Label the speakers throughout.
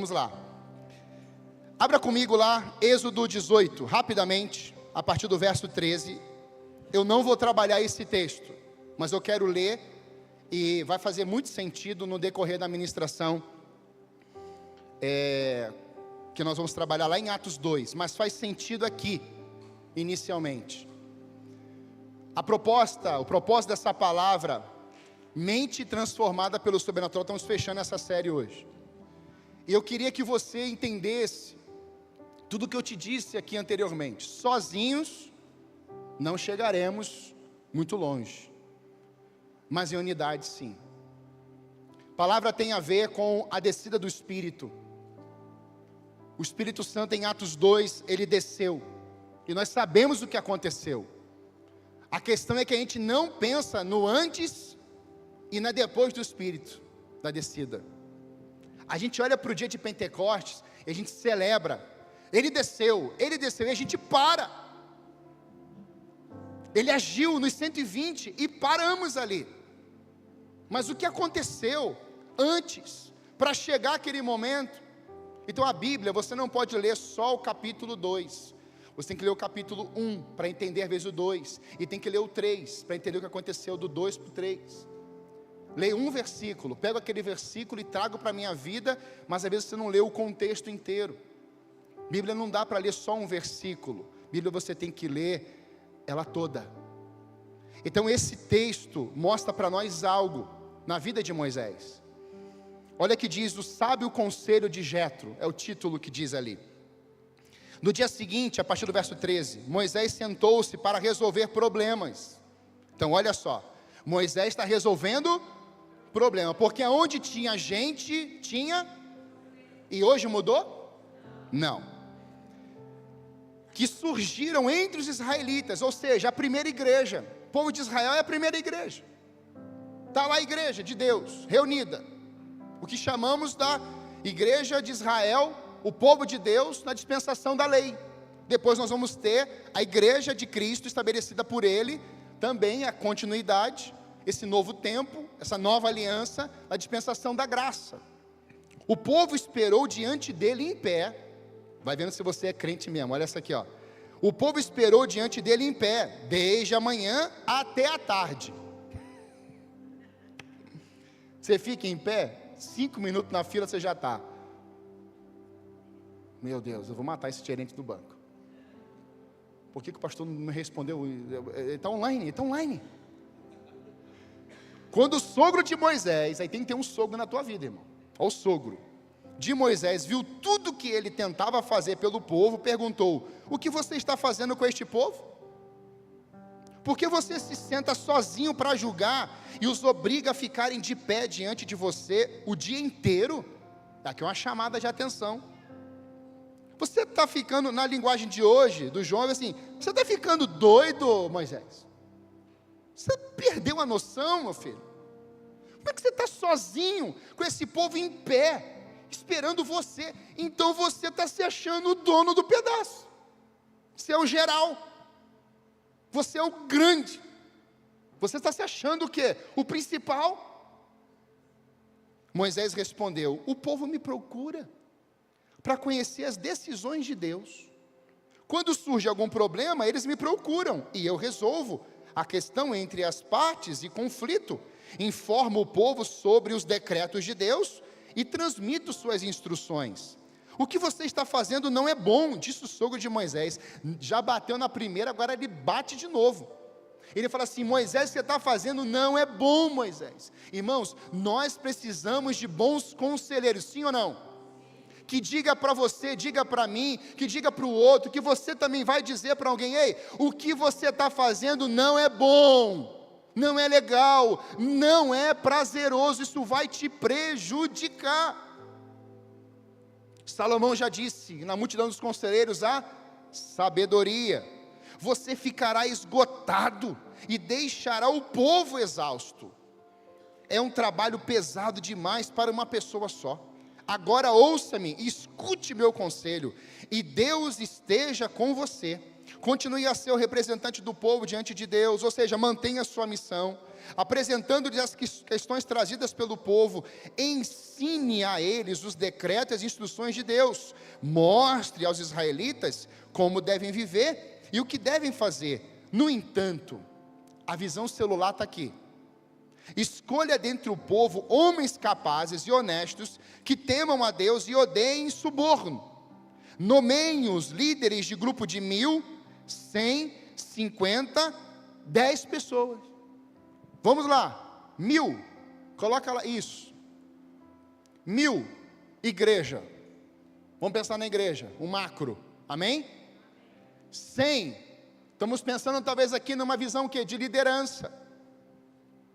Speaker 1: vamos lá. Abra comigo lá, Êxodo 18, rapidamente, a partir do verso 13. Eu não vou trabalhar esse texto, mas eu quero ler, e vai fazer muito sentido no decorrer da ministração, que nós vamos trabalhar lá em Atos 2, mas faz sentido aqui, inicialmente. O propósito dessa palavra, mente transformada pelo sobrenatural, estamos fechando essa série hoje. E eu queria que você entendesse tudo que eu te disse aqui anteriormente. Sozinhos não chegaremos muito longe, mas em unidade sim. A palavra tem a ver com a descida do Espírito. O Espírito Santo em Atos 2, ele desceu, e nós sabemos o que aconteceu. A questão é que a gente não pensa no antes e na depois do Espírito, da descida. A gente olha para o dia de Pentecostes e a gente celebra. Ele desceu, e a gente para. Ele agiu nos 120 e paramos ali. Mas o que aconteceu antes, para chegar aquele momento? Então a Bíblia, você não pode ler só o capítulo 2. Você tem que ler o capítulo 1 para entender às vezes o 2. E tem que ler o 3 para entender o que aconteceu do 2 para o 3. Leio um versículo, pego aquele versículo e trago para a minha vida, mas às vezes você não lê o contexto inteiro. Bíblia não dá para ler só um versículo. Bíblia você tem que ler ela toda. Então esse texto mostra para nós algo na vida de Moisés. Olha que diz: o sábio conselho de Jetro, é o título que diz ali. No dia seguinte, a partir do verso 13, Moisés sentou-se para resolver problemas. Então olha só, Moisés está resolvendo problema, porque onde tinha gente, tinha, e hoje mudou? Não. Que surgiram entre os israelitas, ou seja, a primeira igreja. O povo de Israel é a primeira igreja. Está lá a igreja de Deus, reunida. O que chamamos da igreja de Israel, o povo de Deus, na dispensação da lei. Depois nós vamos ter a igreja de Cristo, estabelecida por Ele, também a continuidade, esse novo tempo, essa nova aliança, a dispensação da graça. O povo esperou diante dele em pé. Vai vendo se você é crente mesmo, olha essa aqui, ó. O povo esperou diante dele em pé, desde a manhã até a tarde. Você fica em pé, 5 minutos na fila você já está. Meu Deus, eu vou matar esse gerente do banco. Por que o pastor não me respondeu? Ele está online, Quando o sogro de Moisés, aí tem que ter um sogro na tua vida, irmão. Olha o sogro de Moisés, viu tudo que ele tentava fazer pelo povo, perguntou: o que você está fazendo com este povo? Por que você se senta sozinho para julgar e os obriga a ficarem de pé diante de você o dia inteiro? Aqui é uma chamada de atenção. Você está ficando, na linguagem de hoje, do João, assim, você está ficando doido, Moisés? Você perdeu a noção, meu filho? Como é que você está sozinho, com esse povo em pé, esperando você? Então você está se achando o dono do pedaço. Você é o geral. Você é o grande. Você está se achando o quê? O principal. Moisés respondeu: o povo me procura para conhecer as decisões de Deus. Quando surge algum problema, eles me procuram e eu resolvo a questão entre as partes e conflito. Informo o povo sobre os decretos de Deus e transmito suas instruções. O que você está fazendo não é bom, disse o sogro de Moisés. Já bateu na primeira, agora ele bate de novo. Ele fala assim: Moisés, o que você está fazendo não é bom, Moisés. Irmãos, nós precisamos de bons conselheiros, sim ou não? Que diga para você, diga para mim, que diga para o outro, que você também vai dizer para alguém: ei, o que você está fazendo não é bom, não é legal, não é prazeroso, isso vai te prejudicar. Salomão já disse, na multidão dos conselheiros, a sabedoria. Você ficará esgotado e deixará o povo exausto. É um trabalho pesado demais para uma pessoa só. Agora ouça-me, escute meu conselho, e Deus esteja com você. Continue a ser o representante do povo diante de Deus, ou seja, mantenha a sua missão. apresentando-lhes as questões trazidas pelo povo. Ensine a eles os decretos e as instruções de Deus. Mostre aos israelitas como devem viver e o que devem fazer. No entanto, a visão celular está aqui. Escolha dentre o povo homens capazes e honestos, que temam a Deus e odeiem suborno. Nomeiem os líderes de grupo de 1.000, 100, 50, 10 pessoas. Vamos lá, 1.000, coloca lá, isso. 1.000, igreja. Vamos pensar na igreja, o macro, amém? 100, estamos pensando talvez aqui numa visão que de liderança.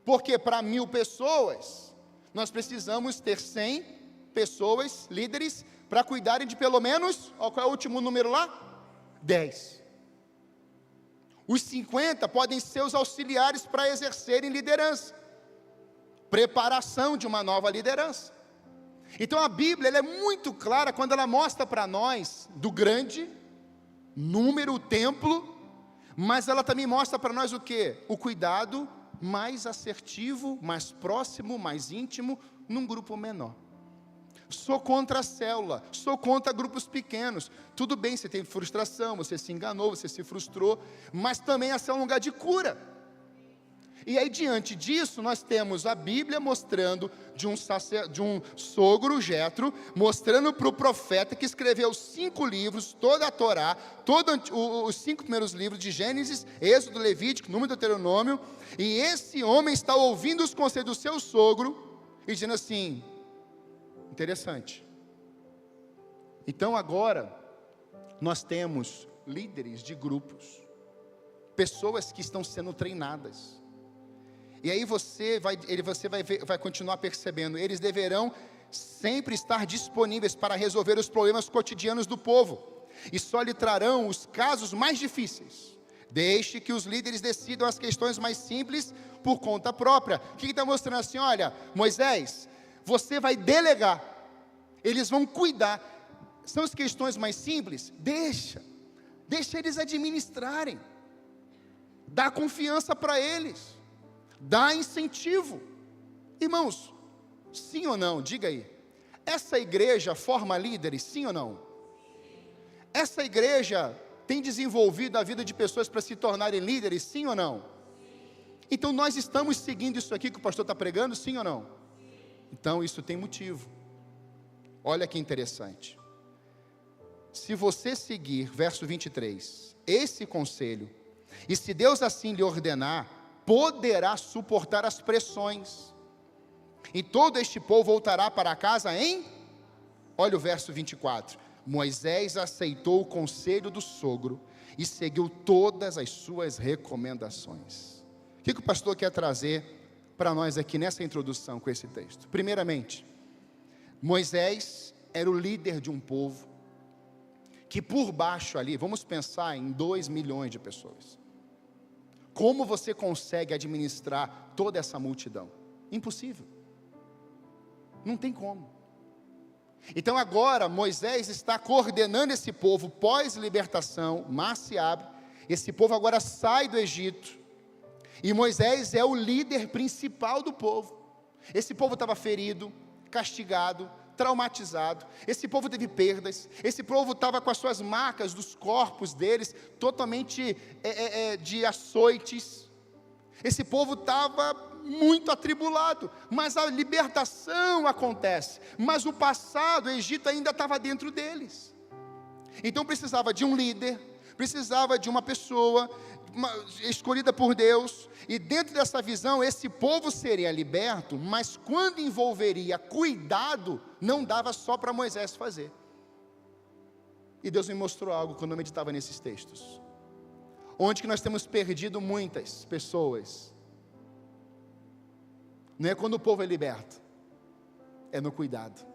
Speaker 1: Porque para 1.000 pessoas, nós precisamos ter 100 pessoas, líderes, para cuidarem de pelo menos, qual é o último número lá? 10. Os 50 podem ser os auxiliares para exercerem liderança. Preparação de uma nova liderança. Então a Bíblia ela é muito clara quando ela mostra para nós do grande número, o templo, mas ela também mostra para nós o quê? O cuidado mais assertivo, mais próximo, mais íntimo, num grupo menor. Sou contra a célula, sou contra grupos pequenos. Tudo bem, você tem frustração, você se enganou, você se frustrou, mas também a célula é um lugar de cura. E aí diante disso nós temos a Bíblia mostrando de um sogro, Jetro, mostrando para o profeta que escreveu 5 livros, toda a Torá, os 5 primeiros livros de Gênesis, Êxodo, Levítico, Número, Deuteronômio, e esse homem está ouvindo os conselhos do seu sogro, e dizendo assim, interessante, então agora, nós temos líderes de grupos, pessoas que estão sendo treinadas, e aí você vai continuar percebendo, eles deverão sempre estar disponíveis para resolver os problemas cotidianos do povo, e só lhe trarão os casos mais difíceis. Deixe que os líderes decidam as questões mais simples por conta própria. O que está mostrando assim? Olha, Moisés, você vai delegar, eles vão cuidar. São as questões mais simples? Deixa eles administrarem, dá confiança para eles, dá incentivo. Irmãos, sim ou não? Diga aí, essa igreja forma líderes, sim ou não? Essa igreja tem desenvolvido a vida de pessoas para se tornarem líderes, sim ou não? Então nós estamos seguindo isso aqui que o pastor está pregando, sim ou não? Então isso tem motivo. Olha que interessante. Se você seguir, verso 23, esse conselho, e se Deus assim lhe ordenar, poderá suportar as pressões, e todo este povo voltará para casa olha o verso 24, Moisés aceitou o conselho do sogro, e seguiu todas as suas recomendações. O que o pastor quer trazer para nós aqui nessa introdução com esse texto? Primeiramente, Moisés era o líder de um povo, que por baixo ali, vamos pensar em 2 milhões de pessoas. Como você consegue administrar toda essa multidão? Impossível. Não tem como. Então agora Moisés está coordenando esse povo pós-libertação, mar se abre, esse povo agora sai do Egito, e Moisés é o líder principal do povo. Esse povo estava ferido, castigado, traumatizado, esse povo teve perdas, esse povo estava com as suas marcas dos corpos deles, totalmente de açoites, esse povo estava muito atribulado, mas a libertação acontece, mas o passado, o Egito ainda estava dentro deles, então precisava de um líder, precisava de uma pessoa escolhida por Deus, e dentro dessa visão, esse povo seria liberto, mas quando envolveria cuidado, não dava só para Moisés fazer. E Deus me mostrou algo quando eu meditava nesses textos, onde que nós temos perdido muitas pessoas, não é quando o povo é liberto, é no cuidado.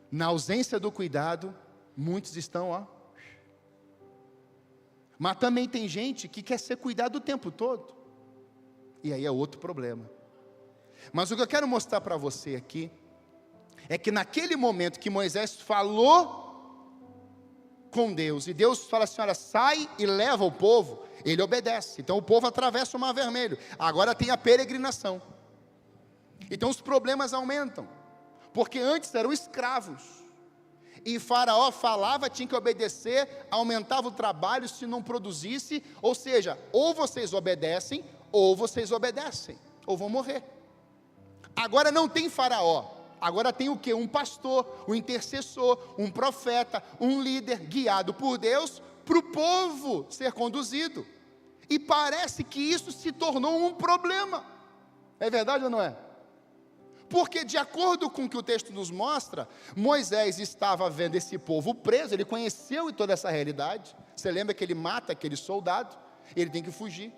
Speaker 1: Na ausência do cuidado, muitos estão, mas também tem gente que quer ser cuidado o tempo todo, e aí é outro problema. Mas o que eu quero mostrar para você aqui, é que naquele momento que Moisés falou com Deus, e Deus fala assim, olha, sai e leva o povo, Ele obedece. Então o povo atravessa o Mar Vermelho. Agora tem a peregrinação. Então os problemas aumentam, porque antes eram escravos. E Faraó falava, tinha que obedecer, aumentava o trabalho se não produzisse. Ou seja, ou vocês obedecem, ou vão morrer. Agora não tem Faraó. Agora tem o quê? Um pastor, um intercessor, um profeta, um líder guiado por Deus para o povo ser conduzido. E parece que isso se tornou um problema. É verdade ou não é? Porque de acordo com o que o texto nos mostra, Moisés estava vendo esse povo preso, ele conheceu toda essa realidade. Você lembra que ele mata aquele soldado, ele tem que fugir.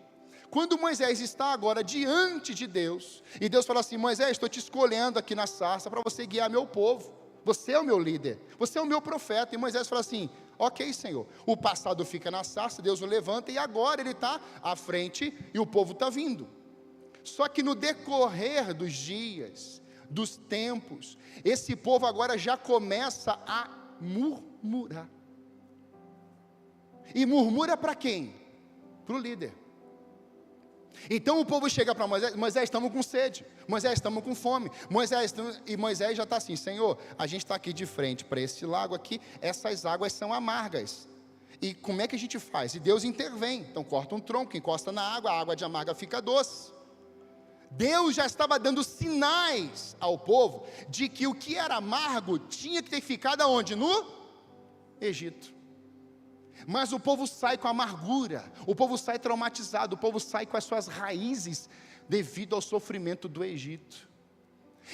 Speaker 1: Quando Moisés está agora diante de Deus, e Deus fala assim: Moisés, estou te escolhendo aqui na sarça para você guiar meu povo, você é o meu líder, você é o meu profeta. E Moisés fala assim: ok, Senhor. O passado fica na sarça, Deus o levanta, e agora ele está à frente, e o povo está vindo. Só que no decorrer dos dias, dos tempos, esse povo agora já começa a murmurar. E murmura para quem? Para o líder. Então o povo chega para Moisés: Moisés, estamos com sede, Moisés, estamos com fome, e Moisés já está assim: Senhor, a gente está aqui de frente para esse lago aqui, essas águas são amargas, e como é que a gente faz? E Deus intervém, então corta um tronco, encosta na água, a água de amarga fica doce. Deus já estava dando sinais ao povo, de que o que era amargo, tinha que ter ficado aonde? No Egito. Mas o povo sai com amargura, o povo sai traumatizado, o povo sai com as suas raízes, devido ao sofrimento do Egito.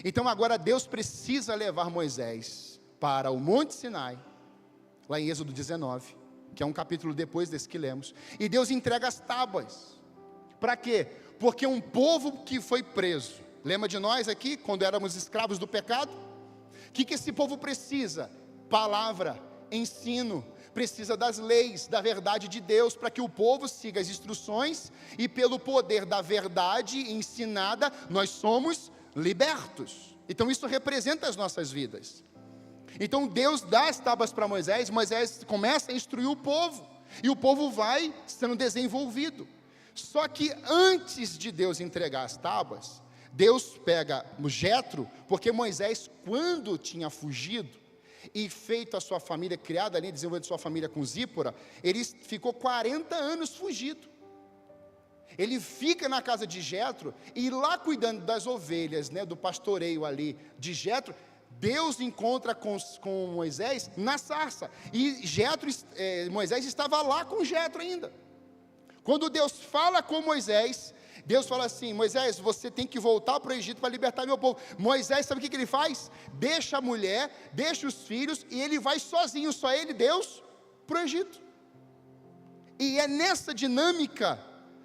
Speaker 1: Então agora Deus precisa levar Moisés para o Monte Sinai, lá em Êxodo 19, que é um capítulo depois desse que lemos, e Deus entrega as tábuas. Para quê? Porque um povo que foi preso, lembra de nós aqui, quando éramos escravos do pecado? O que esse povo precisa? Palavra, ensino, precisa das leis, da verdade de Deus, para que o povo siga as instruções, e pelo poder da verdade ensinada, nós somos libertos. Então isso representa as nossas vidas. Então Deus dá as tábuas para Moisés, Moisés começa a instruir o povo, e o povo vai sendo desenvolvido. Só que antes de Deus entregar as tábuas, Deus pega o Jetro, porque Moisés, quando tinha fugido, e feito a sua família, criado ali, desenvolvendo sua família com Zípora, ele ficou 40 anos fugido. Ele fica na casa de Jetro, e lá cuidando das ovelhas, né, do pastoreio ali de Jetro, Deus encontra com Moisés na sarça, e Moisés estava lá com Jetro ainda. Quando Deus fala com Moisés, Deus fala assim: Moisés, você tem que voltar para o Egito para libertar meu povo. Moisés, sabe o que ele faz? Deixa a mulher, deixa os filhos, e ele vai sozinho, só ele, Deus, para o Egito. E é nessa dinâmica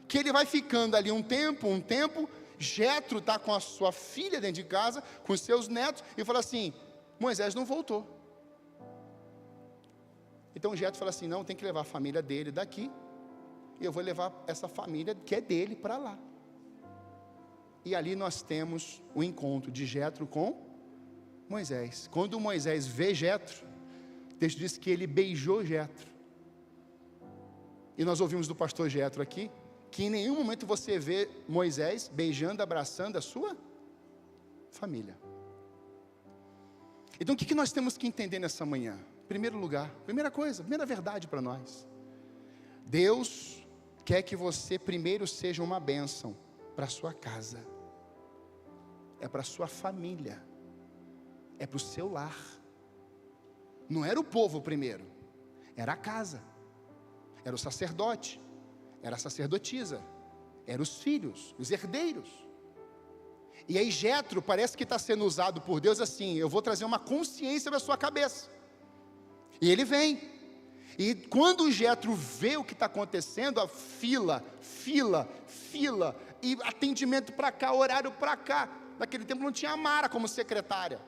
Speaker 1: que ele vai ficando ali um tempo, Jetro está com a sua filha dentro de casa, com os seus netos, e fala assim: Moisés não voltou. Então Jetro fala assim: não, tem que levar a família dele daqui, e eu vou levar essa família que é dele para lá. E ali nós temos o encontro de Jetro com Moisés. Quando Moisés vê Jetro, o texto diz que ele beijou Jetro. E nós ouvimos do pastor Jetro aqui, que em nenhum momento você vê Moisés beijando, abraçando a sua família. Então o que nós temos que entender nessa manhã? Em primeiro lugar, primeira verdade para nós: Deus quer que você primeiro seja uma bênção para a sua casa, é para a sua família, é para o seu lar. Não era o povo primeiro, era a casa, era o sacerdote, era a sacerdotisa, eram os filhos, os herdeiros. E aí Jetro parece que está sendo usado por Deus assim: eu vou trazer uma consciência da sua cabeça. E ele vem. E quando o Jetro vê o que está acontecendo, a fila, e atendimento para cá, horário para cá. Naquele tempo não tinha a Mara como secretária.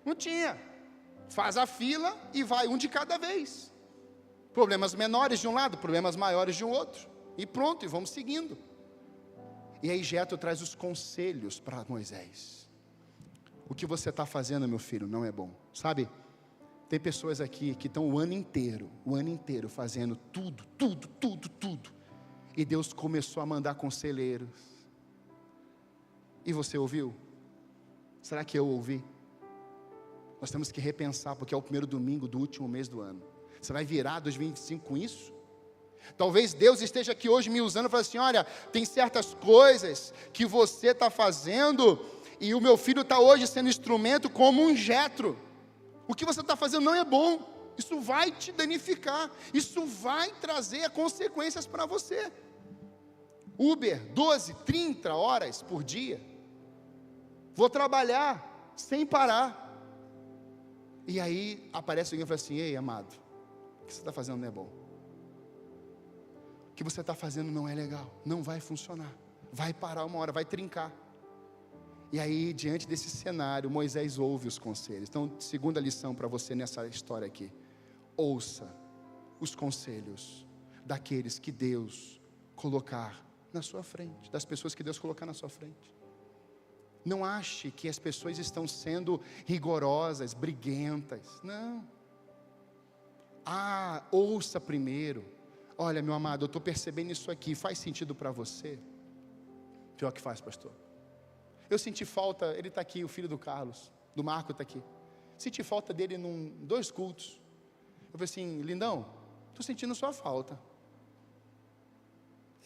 Speaker 1: Não tinha. Faz a fila e vai um de cada vez. Problemas menores de um lado, problemas maiores de um outro. E pronto, e vamos seguindo. E aí Jetro traz os conselhos para Moisés. O que você está fazendo, meu filho, não é bom. Sabe? Tem pessoas aqui que estão o ano inteiro fazendo tudo. E Deus começou a mandar conselheiros. E você ouviu? Será que eu ouvi? Nós temos que repensar, porque é o primeiro domingo do último mês do ano. Você vai virar 2025 com isso? Talvez Deus esteja aqui hoje me usando e falando assim: olha, tem certas coisas que você está fazendo, e o meu filho está hoje sendo instrumento como um Jetro. O que você está fazendo não é bom, isso vai te danificar, isso vai trazer consequências para você. Uber, 12, 30 horas por dia, vou trabalhar sem parar. E aí aparece alguém e fala assim: ei, amado, o que você está fazendo não é bom, o que você está fazendo não é legal, não vai funcionar, vai parar uma hora, vai trincar. E aí, diante desse cenário, Moisés ouve os conselhos. Então, segunda lição para você nessa história aqui: ouça os conselhos daqueles que Deus colocar na sua frente, das pessoas que Deus colocar na sua frente. Não ache que as pessoas estão sendo rigorosas, briguentas, não. Ouça primeiro. Olha, meu amado, eu estou percebendo isso aqui, faz sentido para você? Pior que faz, pastor. Eu senti falta, ele está aqui, o filho do Carlos, do Marco está aqui. Senti falta dele em 2 cultos. Eu falei assim: lindão, estou sentindo sua falta.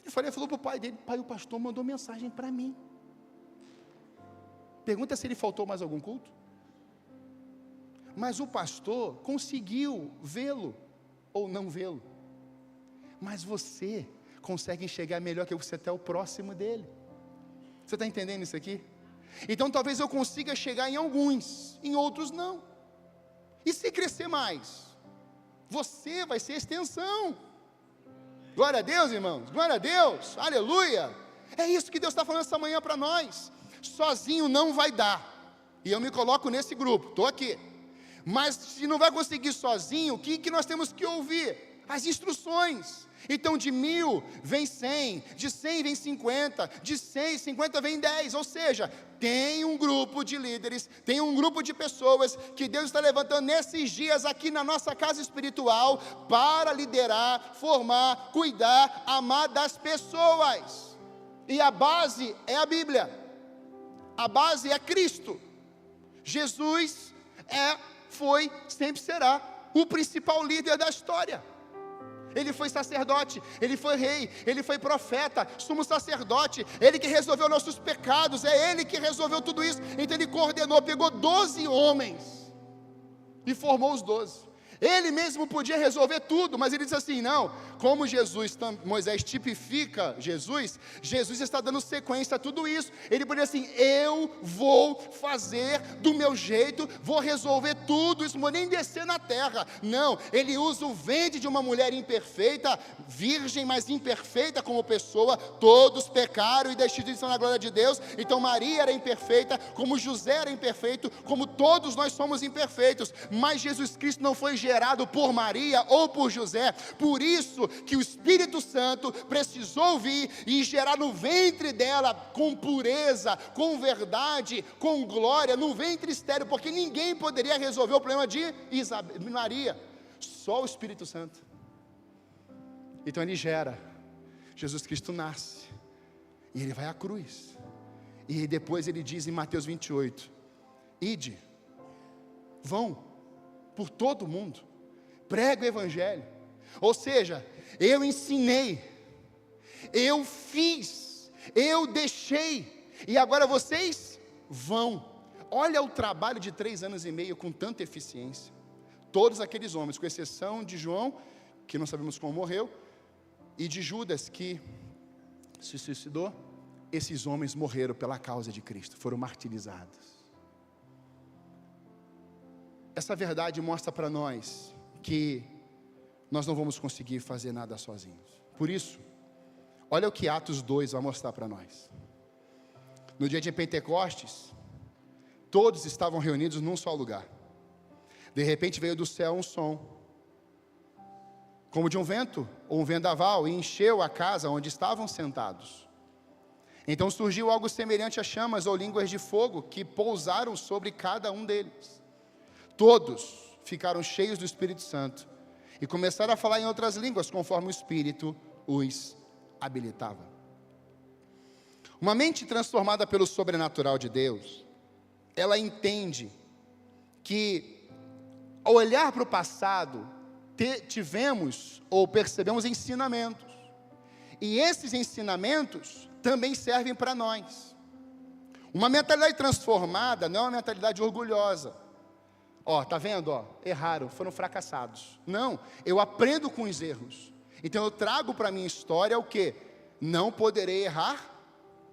Speaker 1: Ele falou para o pai dele: pai, o pastor mandou mensagem para mim. Pergunta se ele faltou mais algum culto. Mas o pastor conseguiu vê-lo, ou não vê-lo. Mas você consegue enxergar melhor que você até o próximo dele. Você está entendendo isso aqui? Então talvez eu consiga chegar em alguns, em outros não. E se crescer mais, você vai ser extensão. Glória a Deus, irmãos, glória a Deus, aleluia. É isso que Deus está falando essa manhã para nós. Sozinho não vai dar, e eu me coloco nesse grupo, estou aqui. Mas se não vai conseguir sozinho, o que nós temos que ouvir? As instruções. Então de 1000 vem 100, de 100 vem 50, de 100, 50 vem 10, ou seja, tem um grupo de líderes, tem um grupo de pessoas que Deus está levantando nesses dias aqui na nossa casa espiritual, para liderar, formar, cuidar, amar das pessoas. E a base é a Bíblia, a base é Cristo. Jesus foi, sempre será o principal líder da história. Ele foi sacerdote, ele foi rei, ele foi profeta, sumo sacerdote, ele que resolveu nossos pecados, é ele que resolveu tudo isso. Então ele coordenou, pegou 12 homens e formou os 12. Ele mesmo podia resolver tudo, mas ele disse assim: não, como Moisés tipifica Jesus está dando sequência a tudo isso. Ele podia assim: eu vou fazer do meu jeito, vou resolver tudo isso, não vou nem descer na terra. Não, ele usa o ventre de uma mulher imperfeita, virgem, mas imperfeita como pessoa. Todos pecaram e destituição da glória de Deus. Então Maria era imperfeita, como José era imperfeito, como todos nós somos imperfeitos. Mas Jesus Cristo não foi gerado por Maria ou por José. Por isso que o Espírito Santo precisou vir e gerar no ventre dela, com pureza, com verdade, com glória, no ventre estéril, porque ninguém poderia resolver o problema de Maria, só o Espírito Santo. Então ele gera, Jesus Cristo nasce, e ele vai à cruz, e depois ele diz em Mateus 28, ide, vão por todo mundo, prega o Evangelho. Ou seja, eu ensinei, eu fiz, eu deixei, e agora vocês vão. Olha o trabalho de 3 anos e meio com tanta eficiência. Todos aqueles homens, com exceção de João, que não sabemos como morreu, e de Judas, que se suicidou, esses homens morreram pela causa de Cristo, foram martirizados. Essa verdade mostra para nós que nós não vamos conseguir fazer nada sozinhos. Por isso, olha o que Atos 2 vai mostrar para nós. No dia de Pentecostes, todos estavam reunidos num só lugar. De repente veio do céu um som, como de um vento, ou um vendaval, e encheu a casa onde estavam sentados. Então surgiu algo semelhante a chamas ou línguas de fogo, que pousaram sobre cada um deles. Todos ficaram cheios do Espírito Santo e começaram a falar em outras línguas, conforme o Espírito os habilitava. Uma mente transformada pelo sobrenatural de Deus, ela entende que, ao olhar para o passado, tivemos ou percebemos ensinamentos, e esses ensinamentos também servem para nós. Uma mentalidade transformada não é uma mentalidade orgulhosa. Tá vendo? Erraram, foram fracassados. Não, eu aprendo com os erros. Então eu trago para a minha história o quê? Não poderei errar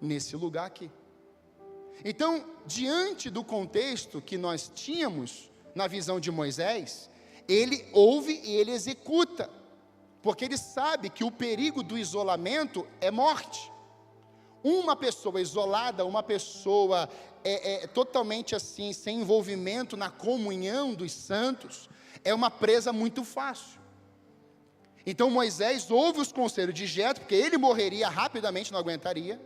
Speaker 1: nesse lugar aqui. Então, diante do contexto que nós tínhamos na visão de Moisés, ele ouve e ele executa, porque ele sabe que o perigo do isolamento é morte. Uma pessoa isolada, uma pessoa totalmente assim, sem envolvimento na comunhão dos santos, é uma presa muito fácil. Então Moisés ouve os conselhos de Jetro, porque ele morreria rapidamente, não aguentaria,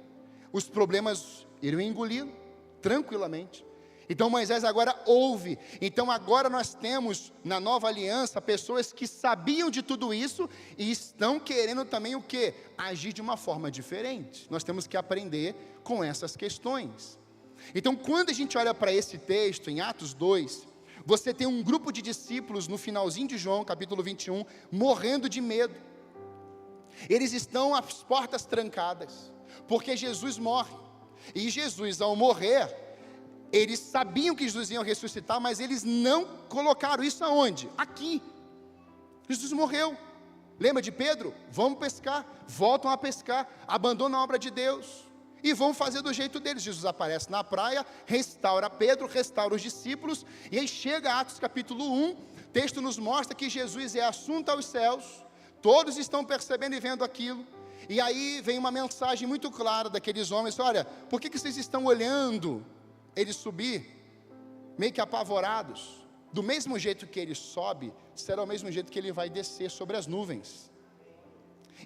Speaker 1: os problemas iriam engoli-lo tranquilamente. Então Moisés agora ouve. Então agora nós temos na nova aliança pessoas que sabiam de tudo isso e estão querendo também o quê? Agir de uma forma diferente. Nós temos que aprender com essas questões. Então quando a gente olha para esse texto em Atos 2, você tem um grupo de discípulos no finalzinho de João, capítulo 21, morrendo de medo. Eles estão às portas trancadas, porque Jesus morre. E Jesus, ao morrer, eles sabiam que Jesus ia ressuscitar, mas eles não colocaram isso aonde? Aqui. Jesus morreu. Lembra de Pedro? Vamos pescar. Voltam a pescar, abandonam a obra de Deus e vão fazer do jeito deles. Jesus aparece na praia, restaura Pedro, restaura os discípulos, e aí chega Atos capítulo 1, texto nos mostra que Jesus é assunto aos céus, todos estão percebendo e vendo aquilo, e aí vem uma mensagem muito clara daqueles homens: olha, por que vocês estão olhando ele subir, meio que apavorados? Do mesmo jeito que ele sobe, será o mesmo jeito que ele vai descer sobre as nuvens.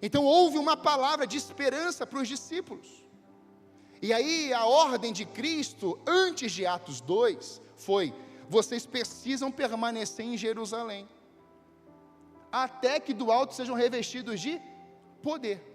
Speaker 1: Então houve uma palavra de esperança para os discípulos. E aí a ordem de Cristo, antes de Atos 2, foi: vocês precisam permanecer em Jerusalém, até que do alto sejam revestidos de poder.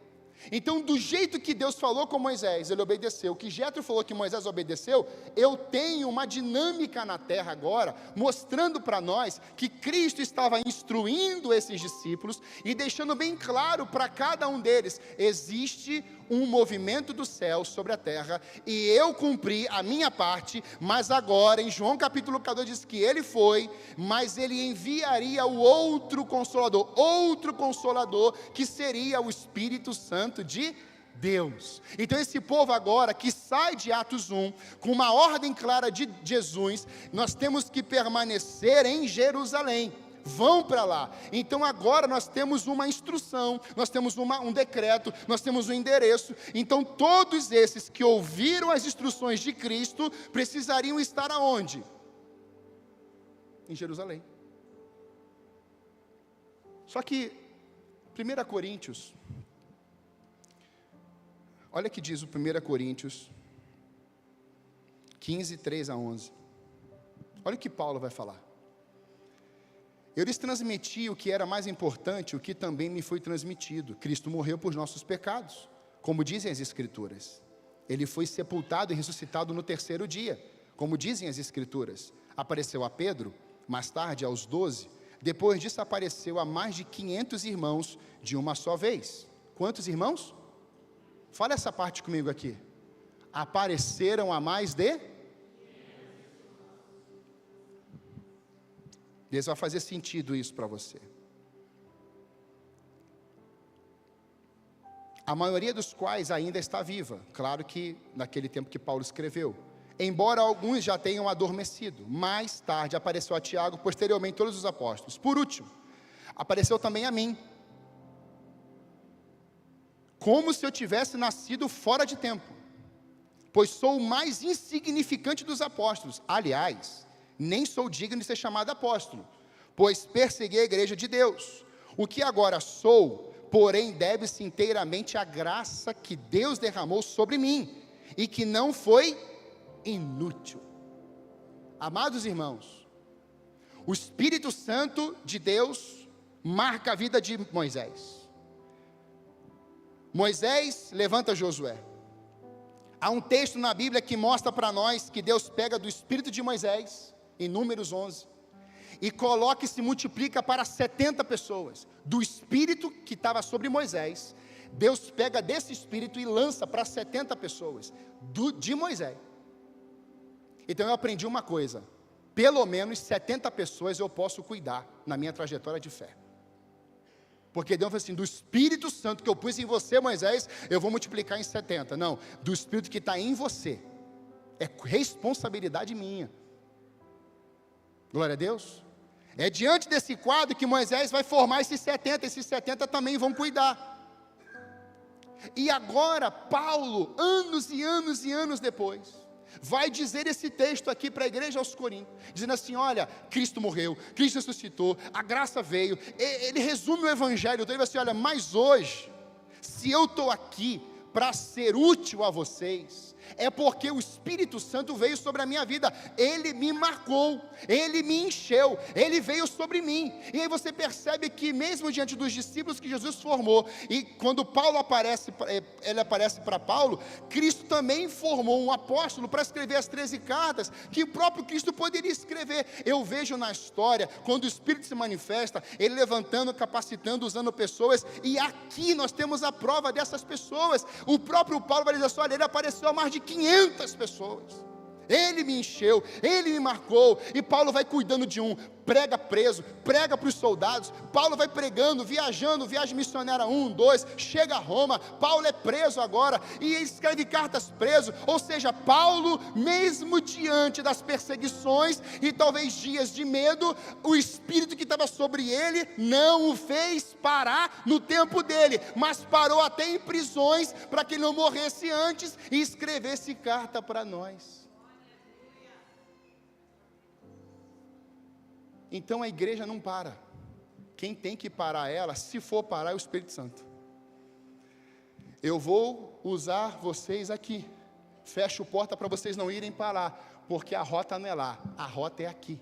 Speaker 1: Então, do jeito que Deus falou com Moisés, ele obedeceu. Que Jetro falou que Moisés obedeceu, eu tenho uma dinâmica na terra agora, mostrando para nós que Cristo estava instruindo esses discípulos e deixando bem claro para cada um deles: existe um movimento do céu sobre a terra, e eu cumpri a minha parte, mas agora, em João capítulo 14 diz que ele foi, mas ele enviaria o outro Consolador, que seria o Espírito Santo de Deus. Então esse povo agora, que sai de Atos 1, com uma ordem clara de Jesus, nós temos que permanecer em Jerusalém. Vão para lá. Então agora nós temos uma instrução, nós temos um decreto, nós temos um endereço. Então todos esses que ouviram as instruções de Cristo precisariam estar aonde? Em Jerusalém. Só que 1 Coríntios, olha que diz o 1 Coríntios 15, 3 a 11. Olha o que Paulo vai falar: eu lhes transmiti o que era mais importante, o que também me foi transmitido. Cristo morreu por nossos pecados, como dizem as Escrituras. Ele foi sepultado e ressuscitado no terceiro dia, como dizem as Escrituras. Apareceu a Pedro, mais tarde aos 12. Depois disso apareceu a mais de 500 irmãos de uma só vez. Quantos irmãos? Fala essa parte comigo aqui. Apareceram a mais de... Deus vai fazer sentido isso para você. A maioria dos quais ainda está viva. Claro que naquele tempo que Paulo escreveu. Embora alguns já tenham adormecido. Mais tarde apareceu a Tiago, posteriormente todos os apóstolos. Por último, apareceu também a mim, como se eu tivesse nascido fora de tempo, pois sou o mais insignificante dos apóstolos. Aliás, nem sou digno de ser chamado apóstolo, pois persegui a igreja de Deus. O que agora sou, porém, deve-se inteiramente à graça que Deus derramou sobre mim, e que não foi inútil. Amados irmãos, O Espírito Santo de Deus marca a vida de Moisés. Moisés levanta Josué. Há um texto na Bíblia que mostra para nós que Deus pega do Espírito de Moisés, em Números 11, e coloca e se multiplica para 70 pessoas. Do Espírito que estava sobre Moisés, Deus pega desse Espírito e lança para 70 pessoas, de Moisés. Então eu aprendi uma coisa: pelo menos 70 pessoas eu posso cuidar na minha trajetória de fé. Porque Deus falou assim: do Espírito Santo que eu pus em você, Moisés, eu vou multiplicar em 70. Não, do Espírito que está em você. É responsabilidade minha. Glória a Deus. É diante desse quadro que Moisés vai formar esses 70 também vão cuidar. E agora, Paulo, anos e anos e anos depois, vai dizer esse texto aqui para a igreja aos Coríntios, dizendo assim: olha, Cristo morreu, Cristo ressuscitou, a graça veio. Ele resume o evangelho, então ele vai assim: olha, mas hoje, se eu estou aqui para ser útil a vocês, é porque o Espírito Santo veio sobre a minha vida, Ele me marcou, Ele me encheu, Ele veio sobre mim. E aí você percebe que mesmo diante dos discípulos que Jesus formou, e quando Paulo aparece, ele aparece para Paulo, Cristo também formou um apóstolo para escrever as 13 cartas, que o próprio Cristo poderia escrever. Eu vejo na história, quando o Espírito se manifesta, Ele levantando, capacitando, usando pessoas, e aqui nós temos a prova dessas pessoas. O próprio Paulo vai dizer assim: olha, ele apareceu a mais de 500 pessoas, Ele me encheu, Ele me marcou. E Paulo vai cuidando de um, prega preso, prega para os soldados. Paulo vai pregando, viajando, viagem missionária 1, 2, chega a Roma. Paulo é preso agora, e escreve cartas preso. Ou seja, Paulo, mesmo diante das perseguições, e talvez dias de medo, o Espírito que estava sobre ele, não o fez parar no tempo dele, mas parou até em prisões, para que ele não morresse antes, e escrevesse carta para nós. Então a igreja não para. Quem tem que parar ela, se for parar, é o Espírito Santo. Eu vou usar vocês aqui, fecho porta para vocês não irem para lá, porque a rota não é lá, a rota é aqui.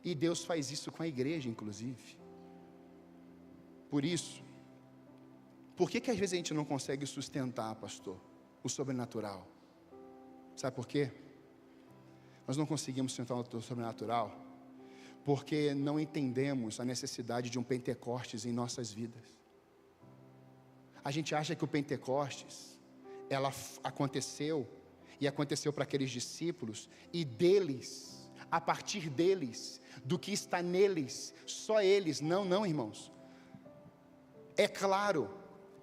Speaker 1: E Deus faz isso com a igreja, inclusive. Por isso, por que às vezes a gente não consegue sustentar, pastor, o sobrenatural? Sabe por quê? Nós não conseguimos sustentar o sobrenatural porque não entendemos a necessidade de um Pentecostes em nossas vidas. A gente acha que o Pentecostes, ela aconteceu, e aconteceu para aqueles discípulos, e deles, a partir deles, do que está neles, só eles. Não, irmãos. É claro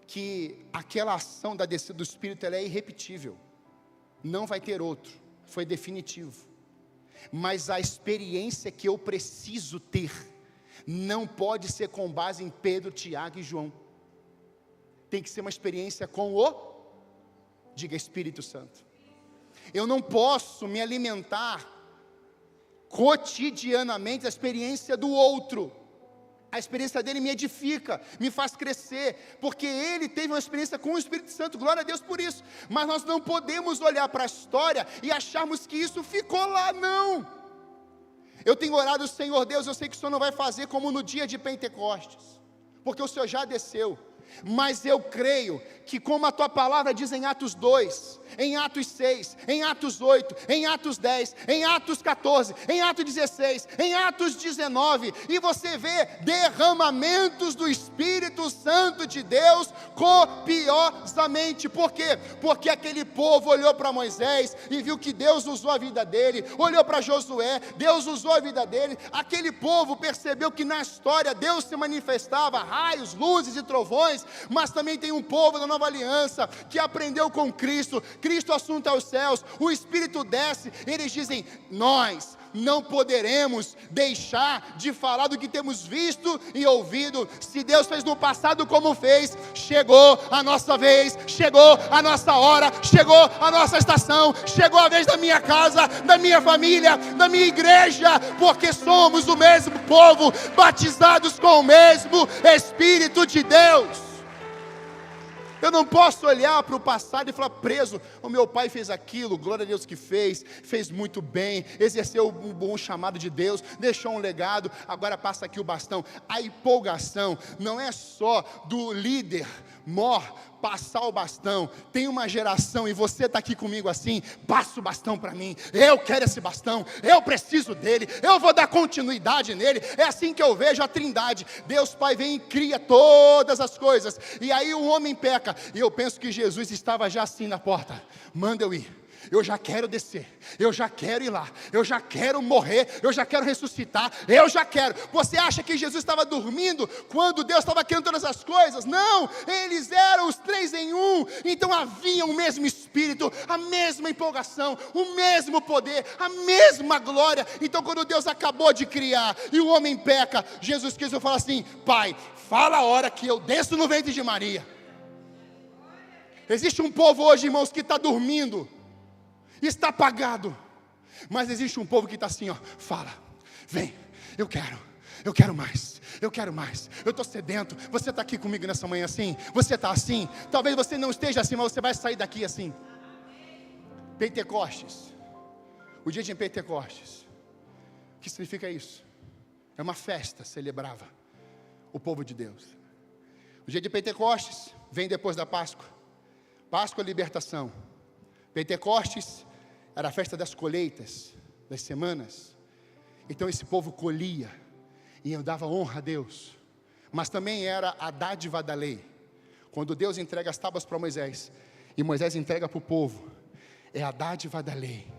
Speaker 1: que aquela ação da descida do Espírito, ela é irrepetível, não vai ter outro, foi definitivo. Mas a experiência que eu preciso ter, não pode ser com base em Pedro, Tiago e João. Tem que ser uma experiência com diga, Espírito Santo. Eu não posso me alimentar cotidianamente da experiência do outro. A experiência dele me edifica, me faz crescer, porque ele teve uma experiência com o Espírito Santo, glória a Deus por isso. Mas nós não podemos olhar para a história e acharmos que isso ficou lá, não. Eu tenho orado: Senhor Deus, eu sei que o Senhor não vai fazer como no dia de Pentecostes, porque o Senhor já desceu. Mas eu creio que, como a tua palavra diz em Atos 2, em Atos 6, em Atos 8, em Atos 10, em Atos 14, em Atos 16, em Atos 19, e você vê derramamentos do Espírito Santo de Deus copiosamente. Por quê? Porque aquele povo olhou para Moisés e viu que Deus usou a vida dele, olhou para Josué, Deus usou a vida dele. Aquele povo percebeu que na história Deus se manifestava, raios, luzes e trovões. Mas também tem um povo da nova aliança que aprendeu com Cristo. Cristo assunto aos céus, o Espírito desce. Eles dizem: nós não poderemos deixar de falar do que temos visto e ouvido. Se Deus fez no passado como fez, chegou a nossa vez, chegou a nossa hora, chegou a nossa estação, chegou a vez da minha casa, da minha família, da minha igreja, porque somos o mesmo povo, batizados com o mesmo Espírito de Deus. Eu não posso olhar para o passado e falar, preso, o meu pai fez aquilo, glória a Deus que fez muito bem, exerceu um bom chamado de Deus, deixou um legado, agora passa aqui o bastão. A empolgação não é só do líder passar o bastão. Tem uma geração, e você está aqui comigo assim, passa o bastão para mim, eu quero esse bastão, eu preciso dele, eu vou dar continuidade nele. É assim que eu vejo a Trindade. Deus Pai vem e cria todas as coisas, e aí o homem peca, e eu penso que Jesus estava já assim na porta, manda eu ir. Eu já quero descer, eu já quero ir lá, eu já quero morrer, eu já quero ressuscitar, eu já quero. Você acha que Jesus estava dormindo quando Deus estava criando todas as coisas? Não, eles eram os três em um, então havia o mesmo Espírito, a mesma empolgação, o mesmo poder, a mesma glória. Então quando Deus acabou de criar e o homem peca, Jesus Cristo fala assim, Pai, fala a hora que eu desço no ventre de Maria. Existe um povo hoje, irmãos, que está dormindo, está apagado, mas existe um povo que está assim, ó, fala, vem, eu quero mais, eu estou sedento. Você está aqui comigo nessa manhã assim? Você está assim? Talvez você não esteja assim, mas você vai sair daqui assim. Pentecostes, o dia de Pentecostes, o que significa isso? É uma festa, celebrava o povo de Deus. O dia de Pentecostes vem depois da Páscoa. Páscoa, libertação. Pentecostes era a festa das colheitas, das semanas. Então esse povo colhia e dava honra a Deus. Mas também era a dádiva da lei. Quando Deus entrega as tábuas para Moisés e Moisés entrega para o povo, é a dádiva da lei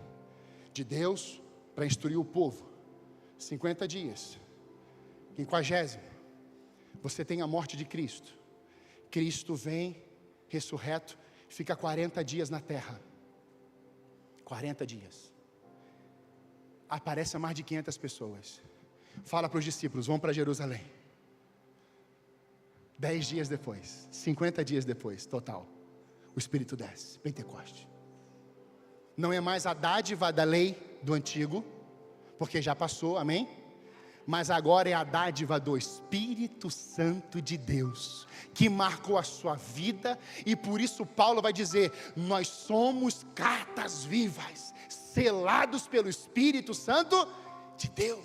Speaker 1: de Deus para instruir o povo. 50 dias, 50º, você tem a morte de Cristo. Cristo vem ressurreto, fica 40 dias na terra. 40 dias. Aparece a mais de 500 pessoas. Fala para os discípulos, vão para Jerusalém. 10 dias depois, 50 dias depois, total, o Espírito desce, Pentecoste. Não é mais a dádiva da lei do antigo, porque já passou, amém? Mas agora é a dádiva do Espírito Santo de Deus, que marcou a sua vida, e por isso Paulo vai dizer, nós somos cartas vivas, selados pelo Espírito Santo de Deus.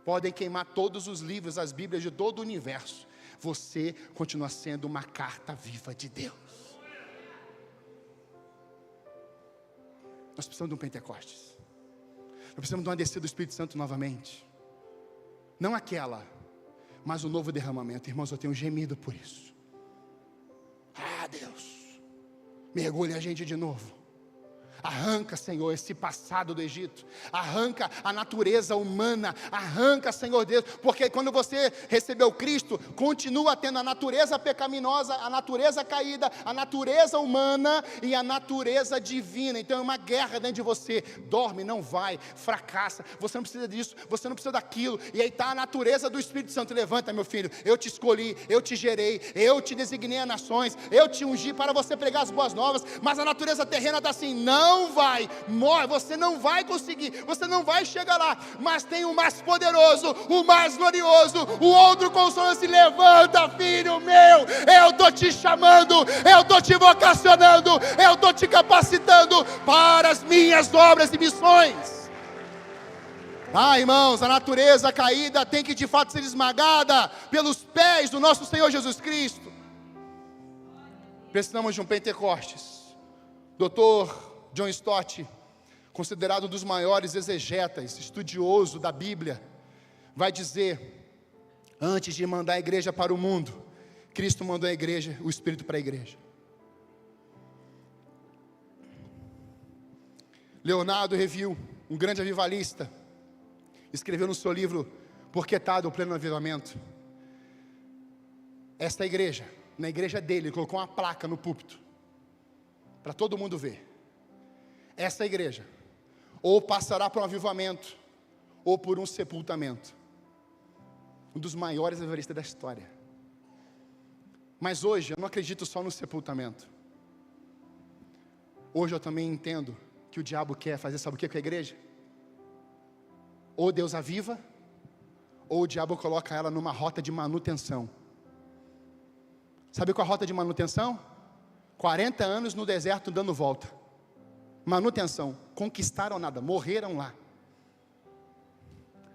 Speaker 1: Podem queimar todos os livros, as Bíblias de todo o universo, você continua sendo uma carta viva de Deus. Nós precisamos de um Pentecostes, nós precisamos de uma descida do Espírito Santo novamente. Não aquela, mas o novo derramamento. Irmãos, eu tenho gemido por isso. Ah, Deus, mergulha a gente de novo. Arranca, Senhor, esse passado do Egito. Arranca a natureza humana. Arranca, Senhor Deus, porque quando você recebeu Cristo, continua tendo a natureza pecaminosa, a natureza caída, a natureza humana e a natureza divina. Então é uma guerra dentro de você. Dorme, não vai, fracassa. Você não precisa disso, você não precisa daquilo. E aí está a natureza do Espírito Santo. Levanta, meu filho, eu te escolhi, eu te gerei, eu te designei a nações, eu te ungi para você pregar as boas novas. Mas a natureza terrena está assim, não vai, morre, você não vai conseguir, você não vai chegar lá, mas tem o mais poderoso, o mais glorioso, o outro consolador. Se levanta, filho meu, eu estou te chamando, eu estou te vocacionando, eu estou te capacitando para as minhas obras e missões. Ah, irmãos, a natureza caída tem que de fato ser esmagada pelos pés do nosso Senhor Jesus Cristo. Precisamos de um Pentecostes. Dr. John Stott, considerado um dos maiores exegetas, estudioso da Bíblia, vai dizer, antes de mandar a igreja para o mundo, Cristo mandou a igreja, o Espírito para a igreja. Leonardo Reviu, um grande avivalista, escreveu no seu livro, Porquetado, o Pleno Avivamento, esta igreja, na igreja dele, ele colocou uma placa no púlpito, para todo mundo ver. Essa igreja, ou passará por um avivamento, ou por um sepultamento. Um dos maiores avivalistas da história. Mas hoje, eu não acredito só no sepultamento. Hoje eu também entendo que o diabo quer fazer, sabe o que com a igreja? Ou Deus aviva, ou o diabo coloca ela numa rota de manutenção. Sabe qual é a rota de manutenção? 40 anos no deserto dando volta. Manutenção. Conquistaram nada, morreram lá.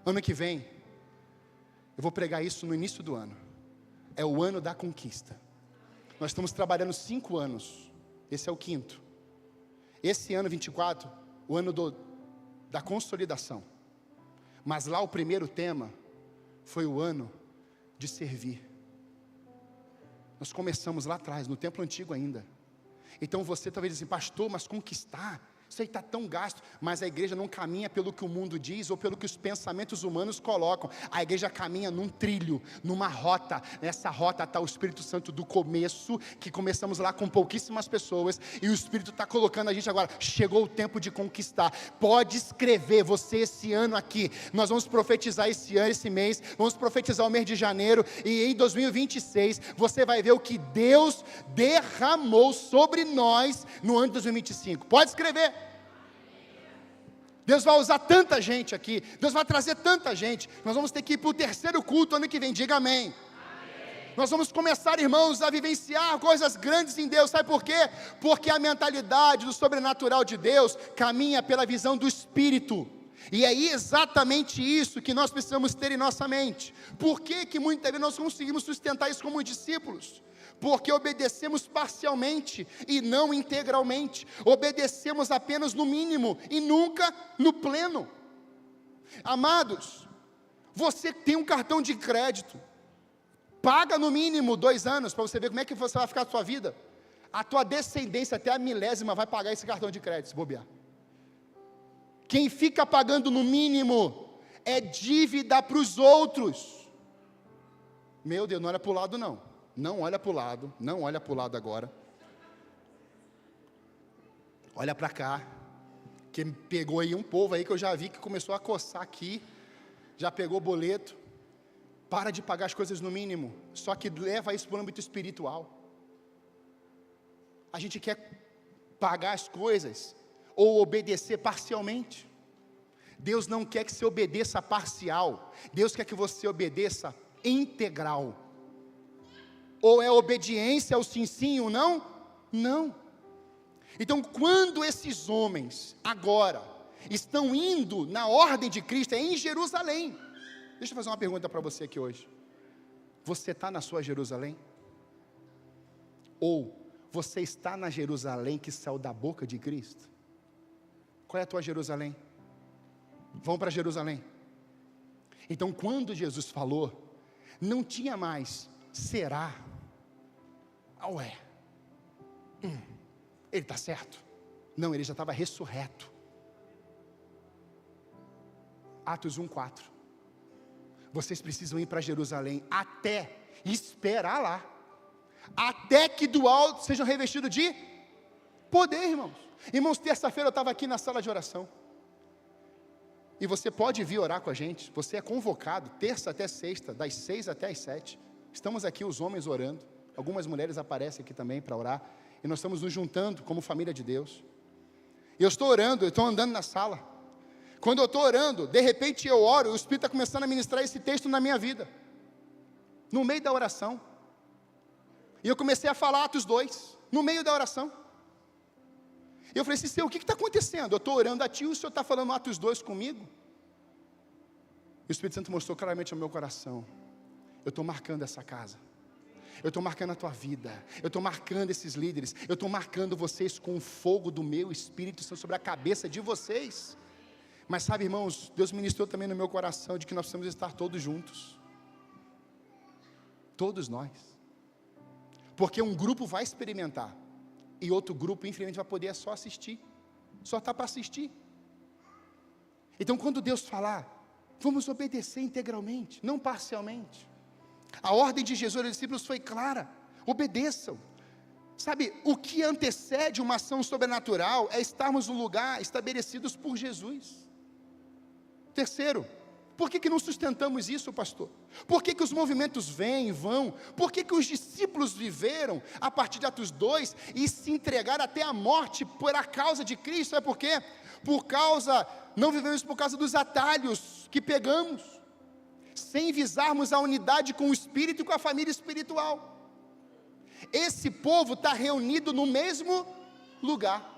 Speaker 1: Ano que vem, eu vou pregar isso no início do ano. É o ano da conquista. Nós estamos trabalhando 5 anos. Esse é o 5º. Esse ano 24, o ano da consolidação. Mas lá o primeiro tema foi o ano de servir. Nós começamos lá atrás, no templo antigo ainda. Então você talvez diz assim, pastor, mas conquistar, isso aí está tão gasto. Mas a igreja não caminha pelo que o mundo diz ou pelo que os pensamentos humanos colocam. A igreja caminha num trilho, numa rota. Nessa rota está o Espírito Santo do começo, que começamos lá com pouquíssimas pessoas, e o Espírito está colocando a gente agora. Chegou o tempo de conquistar. Pode escrever, você esse ano aqui, nós vamos profetizar esse ano, esse mês, vamos profetizar o mês de janeiro, e em 2026, você vai ver o que Deus derramou sobre nós no ano de 2025. Pode escrever. Deus vai usar tanta gente aqui, Deus vai trazer tanta gente, nós vamos ter que ir para o 3º culto ano que vem, diga amém. Nós vamos começar, irmãos, a vivenciar coisas grandes em Deus, sabe por quê? Porque a mentalidade do sobrenatural de Deus caminha pela visão do Espírito, e é exatamente isso que nós precisamos ter em nossa mente. Por que muitas vezes nós conseguimos sustentar isso como discípulos? Porque obedecemos parcialmente e não integralmente, obedecemos apenas no mínimo e nunca no pleno. Amados, você tem um cartão de crédito, paga no mínimo 2 anos, para você ver como é que você vai ficar a sua vida. A tua descendência até a milésima vai pagar esse cartão de crédito, se bobear. Quem fica pagando no mínimo é dívida para os outros. Meu Deus, não olha para o lado não. Não olha para o lado, não olha para o lado agora. Olha para cá, que pegou aí um povo aí que eu já vi que começou a coçar aqui, já pegou boleto. Para de pagar as coisas no mínimo, só que leva isso para o âmbito espiritual. A gente quer pagar as coisas ou obedecer parcialmente. Deus não quer que você obedeça parcial, Deus quer que você obedeça integral. Ou é obediência ao sim, sim, ou não? Não. Então, quando esses homens, agora, estão indo na ordem de Cristo, é em Jerusalém. Deixa eu fazer uma pergunta para você aqui hoje. Você está na sua Jerusalém? Ou você está na Jerusalém que saiu da boca de Cristo? Qual é a tua Jerusalém? Vamos para Jerusalém. Então, quando Jesus falou, não tinha mais será. Ué, ele está certo? Não, ele já estava ressurreto. Atos 1:4. Vocês precisam ir para Jerusalém até esperar lá, até que do alto sejam revestidos de poder, irmãos. Irmãos, terça-feira eu estava aqui na sala de oração, e você pode vir orar com a gente. Você é convocado, terça até sexta, das 6 até as 7, estamos aqui os homens orando, algumas mulheres aparecem aqui também para orar, e nós estamos nos juntando como família de Deus. E eu estou orando, eu estou andando na sala, quando eu estou orando, de repente eu oro, o Espírito está começando a ministrar esse texto na minha vida, no meio da oração, e eu comecei a falar Atos 2, no meio da oração. Eu falei assim, Senhor, o que está acontecendo? Eu estou orando a Ti, o Senhor está falando Atos 2 comigo? E o Espírito Santo mostrou claramente ao meu coração, eu estou marcando essa casa, eu estou marcando a tua vida, eu estou marcando esses líderes, eu estou marcando vocês com o fogo do meu Espírito Santo sobre a cabeça de vocês. Mas sabe, irmãos, Deus ministrou também no meu coração de que nós precisamos estar todos juntos, todos nós, porque um grupo vai experimentar, e outro grupo, infelizmente, vai poder só assistir, só está para assistir. Então, quando Deus falar, vamos obedecer integralmente, não parcialmente. A ordem de Jesus aos discípulos foi clara, obedeçam. Sabe, o que antecede uma ação sobrenatural é estarmos no lugar estabelecidos por Jesus. Terceiro, por que não sustentamos isso, pastor? Por que os movimentos vêm e vão? Por que os discípulos viveram a partir de Atos 2 e se entregaram até a morte por a causa de Cristo? Sabe por quê? Não vivemos por causa dos atalhos que pegamos, sem visarmos a unidade com o Espírito e com a família espiritual. esse povo está reunido no mesmo lugar.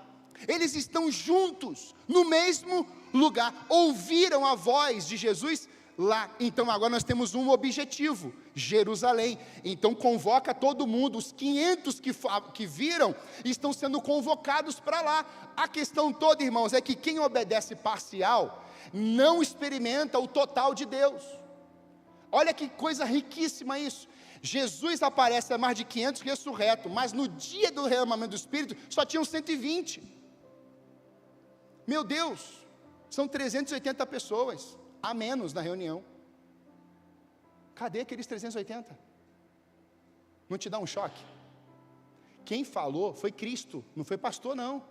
Speaker 1: Eles estão juntos, no mesmo lugar. Ouviram a voz de Jesus lá. Então agora nós temos um objetivo: Jerusalém. Então convoca todo mundo. Os 500 que viram estão sendo convocados para lá. A questão toda, irmãos, é que quem obedece parcial não experimenta o total de Deus. Olha que coisa riquíssima isso. Jesus aparece a mais de 500 ressurreto, mas no dia do derramamento do Espírito só tinham 120. Meu Deus, são 380 pessoas a menos na reunião. Cadê aqueles 380? Não te dá um choque? Quem falou foi Cristo, não foi pastor não,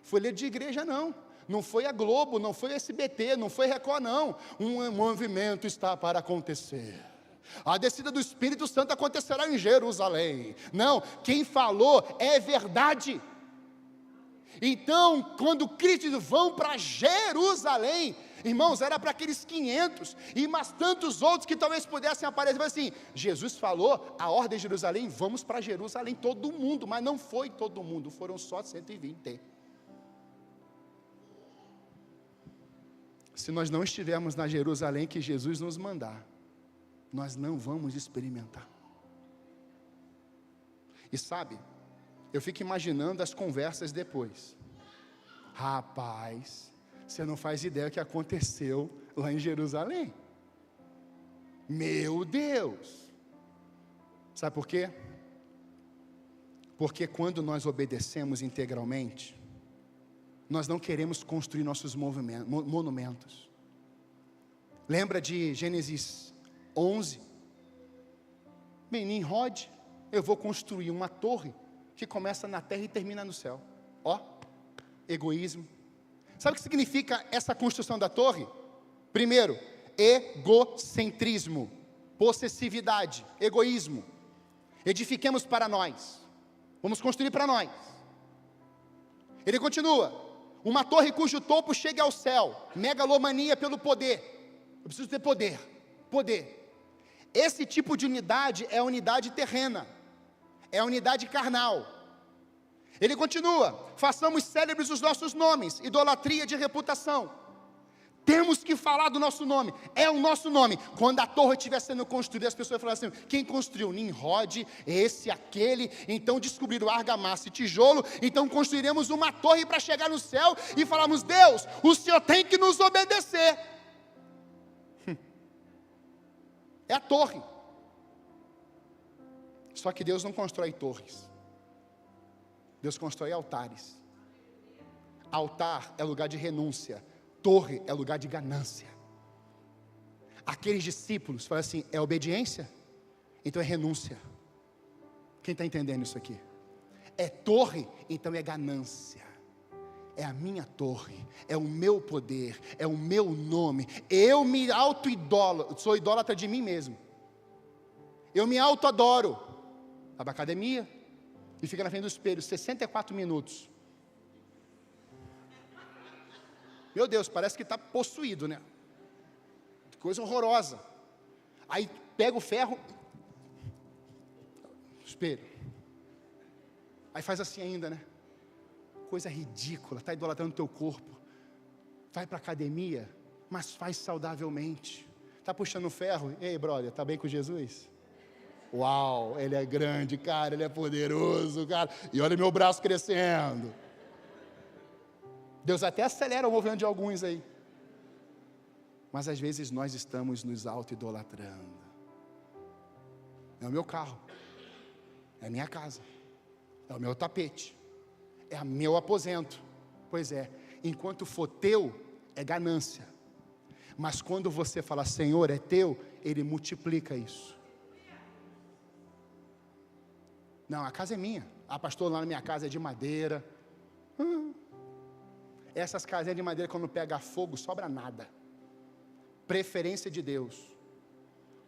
Speaker 1: foi líder de igreja não, não foi a Globo, não foi a SBT, não foi Record não. Um movimento está para acontecer. A descida do Espírito Santo acontecerá em Jerusalém. Não, quem falou é verdade. Então, quando Cristo diz, vão para Jerusalém, irmãos, era para aqueles 500, e mais tantos outros que talvez pudessem aparecer, mas assim, Jesus falou, a ordem de Jerusalém, vamos para Jerusalém, todo mundo, mas não foi todo mundo, foram só 120. Se nós não estivermos na Jerusalém que Jesus nos mandar, nós não vamos experimentar. E sabe, eu fico imaginando as conversas depois. Rapaz, você não faz ideia do que aconteceu lá em Jerusalém. Meu Deus! Sabe por quê? Porque quando nós obedecemos integralmente, nós não queremos construir nossos monumentos. Lembra de Gênesis 11? Bem, Nimrod, eu vou construir uma torre que começa na terra e termina no céu. Ó, egoísmo. Sabe o que significa essa construção da torre? Primeiro, egocentrismo, possessividade, egoísmo. Edifiquemos para nós, vamos construir para nós. Ele continua, uma torre cujo topo chegue ao céu, megalomania pelo poder. Eu preciso ter poder, poder. Esse tipo de unidade é a unidade terrena, é a unidade carnal. Ele continua, façamos célebres os nossos nomes, idolatria de reputação. Temos que falar do nosso nome, é o nosso nome. Quando a torre estiver sendo construída, as pessoas falam assim, quem construiu? Nimrod, esse, aquele. Então descobriram argamassa e tijolo, então construiremos uma torre para chegar no céu e falamos, Deus, o Senhor tem que nos obedecer. É a torre. Só que Deus não constrói torres, Deus constrói altares. Altar é lugar de renúncia, torre é lugar de ganância. Aqueles discípulos falam assim, é obediência? Então é renúncia. Quem está entendendo isso aqui? É torre, então é ganância. É a minha torre, é o meu poder, é o meu nome. Eu me auto-idolo, sou idólatra de mim mesmo. Eu me auto-adoro. Vai para a academia e fica na frente do espelho 64 minutos. Meu Deus, parece que está possuído, né? Que coisa horrorosa. Aí pega o ferro, espelho. Aí faz assim ainda, né? Coisa ridícula, está idolatrando o teu corpo. Vai para a academia, mas faz saudavelmente. Está puxando o ferro, ei brother, está bem com Jesus? Uau, ele é grande, cara, ele é poderoso, cara. E olha meu braço crescendo. Deus até acelera o movimento de alguns aí. Mas às vezes nós estamos nos auto-idolatrando. É o meu carro, é a minha casa, é o meu tapete, é o meu aposento. Pois é, enquanto for teu, é ganância. Mas quando você fala, Senhor, é teu, Ele multiplica isso. Não, a casa é minha. Ah, pastor, lá na minha casa é de madeira. Essas casinhas de madeira, quando pega fogo, sobra nada. Preferência de Deus.